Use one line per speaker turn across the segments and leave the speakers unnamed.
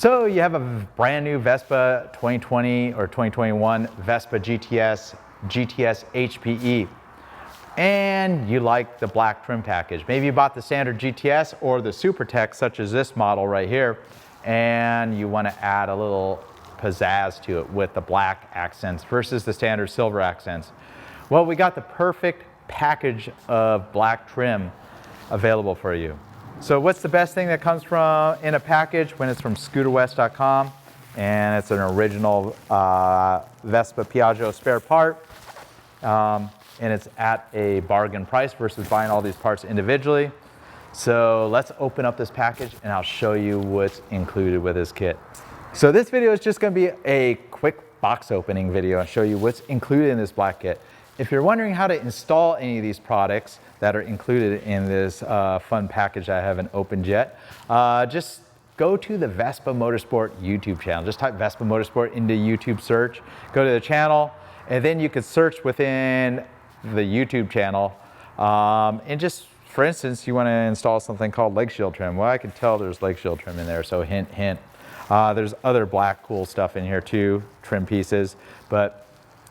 So you have a brand new Vespa 2020 or 2021 Vespa GTS HPE, and you like the black trim package. Maybe you bought the standard GTS or the Super Tech, such as this model right here, and you want to add a little pizzazz to it with the black accents versus the standard silver accents. Well, we got the perfect package of black trim available for you. So what's the best thing that comes from in a package when it's from scooterwest.com, and it's an original Vespa Piaggio spare part, and it's at a bargain price versus buying all these parts individually. So let's open up this package and I'll show you what's included with this kit. So this video is just going to be a quick box opening video and show you what's included in this black kit. If you're wondering how to install any of these products that are included in this fun package I haven't opened yet, just go to the Vespa Motorsport YouTube channel. Just type Vespa Motorsport into YouTube search, go to the channel, and then you can search within the YouTube channel. And just, for instance, you want to install something called leg shield trim. Well, I can tell there's leg shield trim in there, so hint, hint. There's other black cool stuff in here too, trim pieces, but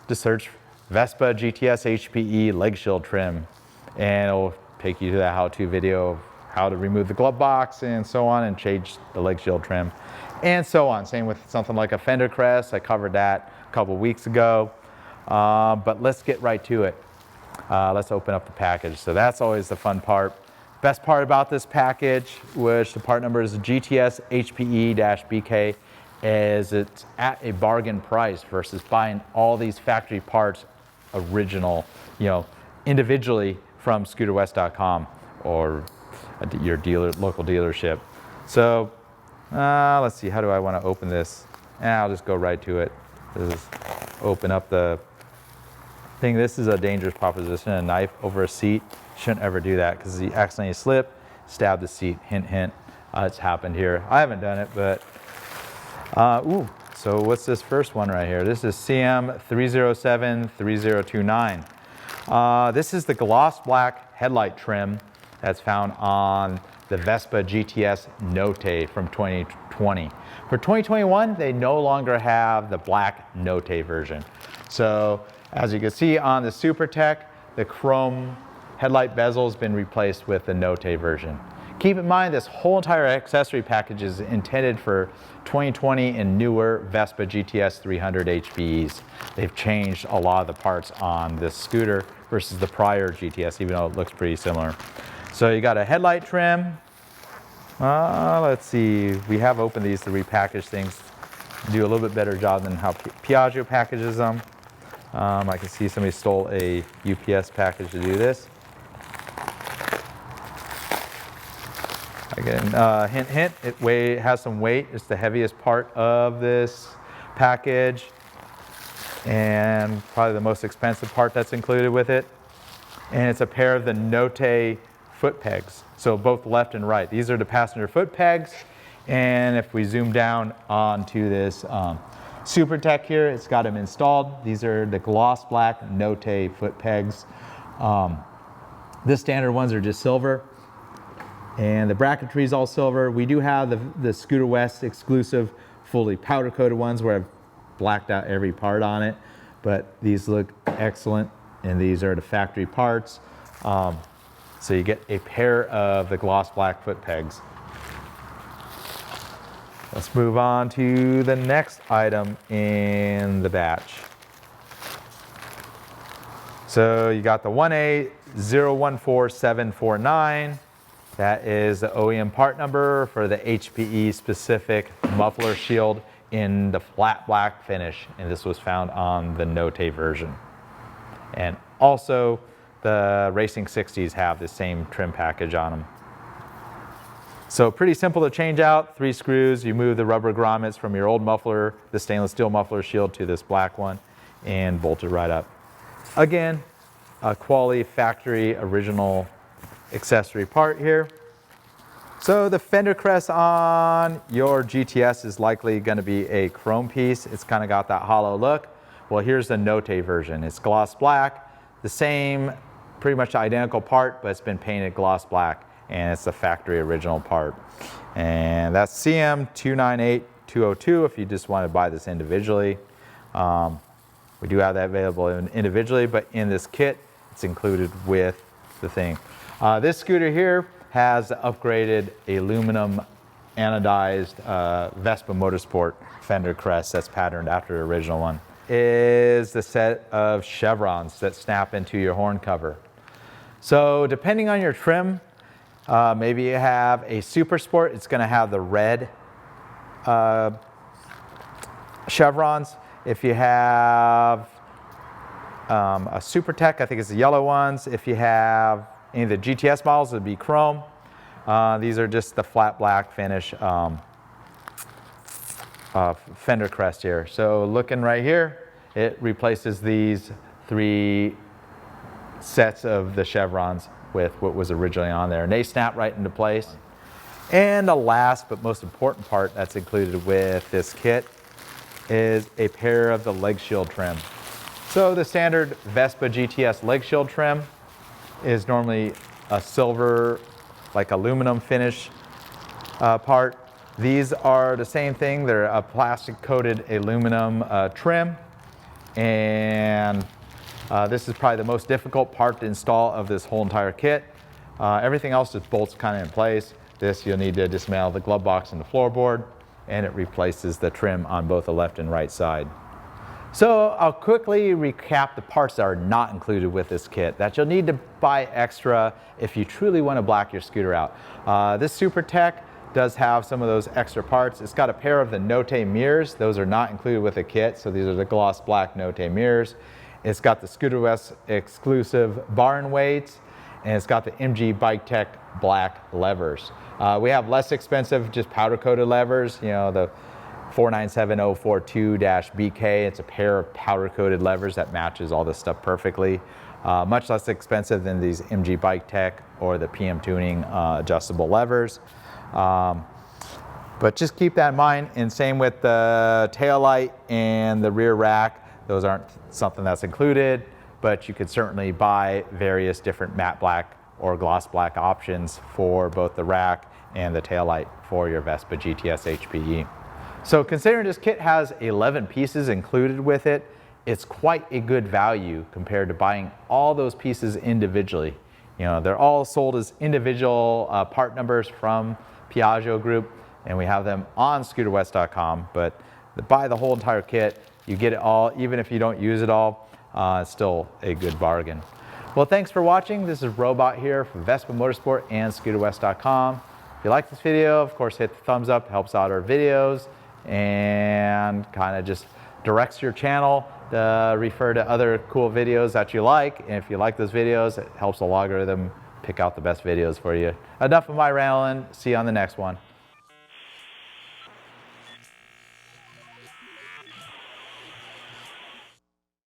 just search Vespa GTS HPE leg shield trim, and it'll take you to the how-to video of how to remove the glove box and so on and change the leg shield trim and so on. Same with something like a Fender Crest. I covered that a couple weeks ago, but let's get right to it. Let's open up the package. So that's always the fun part. Best part about this package, which the part number is GTS HPE-BK, is it's at a bargain price versus buying all these factory parts original, individually from scooterwest.com or your local dealership. So let's see, how do I want to open this? I'll just go right to it. Just open up the thing. This is a dangerous proposition. A knife over a seat, shouldn't ever do that because you accidentally slip, stab the seat. Hint, hint. It's happened here. I haven't done it, but so what's this first one right here? This is CM3073029. This is the gloss black headlight trim that's found on the Vespa GTS Note from 2020. For 2021, they no longer have the black Note version. So as you can see on the Super Tech, the chrome headlight bezel has been replaced with the Note version. Keep in mind, this whole entire accessory package is intended for 2020 and newer Vespa GTS 300 HPEs. They've changed a lot of the parts on this scooter versus the prior GTS, even though it looks pretty similar. So you got a headlight trim. Let's see, we have opened these to repackage things, do a little bit better job than how Piaggio packages them. I can see somebody stole a UPS package to do this. Again, hint, hint, it has some weight. It's the heaviest part of this package and probably the most expensive part that's included with it. And it's a pair of the Note foot pegs, so both left and right. These are the passenger foot pegs, and if we zoom down onto this Super Tech here, it's got them installed. These are the gloss black Note foot pegs. The standard ones are just silver, and the bracketry is all silver. We do have the Scooter West exclusive fully powder coated ones where I've blacked out every part on it, but these look excellent, and these are the factory parts. So you get a pair of the gloss black foot pegs. Let's move on to the next item in the batch. So you got the 1A014749. That is the OEM part number for the HPE specific muffler shield in the flat black finish. And this was found on the Note version. And also the Racing 60s have the same trim package on them. So pretty simple to change out. 3 screws, you move the rubber grommets from your old muffler, the stainless steel muffler shield, to this black one, and bolt it right up. Again, a quality factory original accessory part here. So the Fender Crest on your GTS is likely going to be a chrome piece. It's kind of got that hollow look. Well, here's the Note version. It's gloss black, the same, pretty much identical part, but it's been painted gloss black, and it's the factory original part. And that's CM298 $202 if you just want to buy this individually. We do have that available individually, but in this kit, it's included with the thing. This scooter here has the upgraded aluminum anodized Vespa Motorsport Fender Crest that's patterned after the original one. Is the set of chevrons that snap into your horn cover. So depending on your trim, maybe you have a Super Sport, it's going to have the red chevrons. If you have a Super Tech, I think it's the yellow ones. If you have any of the GTS models, it would be chrome. These are just the flat black finish Fender Crest here. So looking right here, it replaces these 3 sets of the chevrons with what was originally on there, and they snap right into place. And the last but most important part that's included with this kit is a pair of the leg shield trim. So the standard Vespa GTS leg shield trim is normally a silver, like aluminum finish part. These are the same thing. They're a plastic coated aluminum trim, and this is probably the most difficult part to install of this whole entire kit. Everything else just bolts kind of in place. This, you'll need to dismantle the glove box and the floorboard, and it replaces the trim on both the left and right side. So I'll quickly recap the parts that are not included with this kit that you'll need to buy extra if you truly want to black your scooter out. This Super Tech does have some of those extra parts. It's got a pair of the Note mirrors. Those are not included with the kit, so these are the gloss black Note mirrors. It's got the Scooter West exclusive bar and weights, and it's got the MG Bike Tech black levers. We have less expensive, just powder coated levers, you know, the 497042-BK. It's a pair of powder coated levers that matches all this stuff perfectly. Much less expensive than these MG Bike Tech or the PM Tuning adjustable levers. But just keep that in mind, and same with the tail light and the rear rack. Those aren't something that's included, but you could certainly buy various different matte black or gloss black options for both the rack and the tail light for your Vespa GTS HPE. So considering this kit has 11 pieces included with it, it's quite a good value compared to buying all those pieces individually. You know, they're all sold as individual part numbers from Piaggio Group, and we have them on scooterwest.com, but buy the whole entire kit, you get it all, even if you don't use it all, it's still a good bargain. Well, thanks for watching. This is Robot here from Vespa Motorsport and scooterwest.com. If you like this video, of course, hit the thumbs up, helps out our videos, and kind of just directs your channel to refer to other cool videos that you like. And if you like those videos, it helps the algorithm pick out the best videos for you. Enough of my rambling. See you on the next one.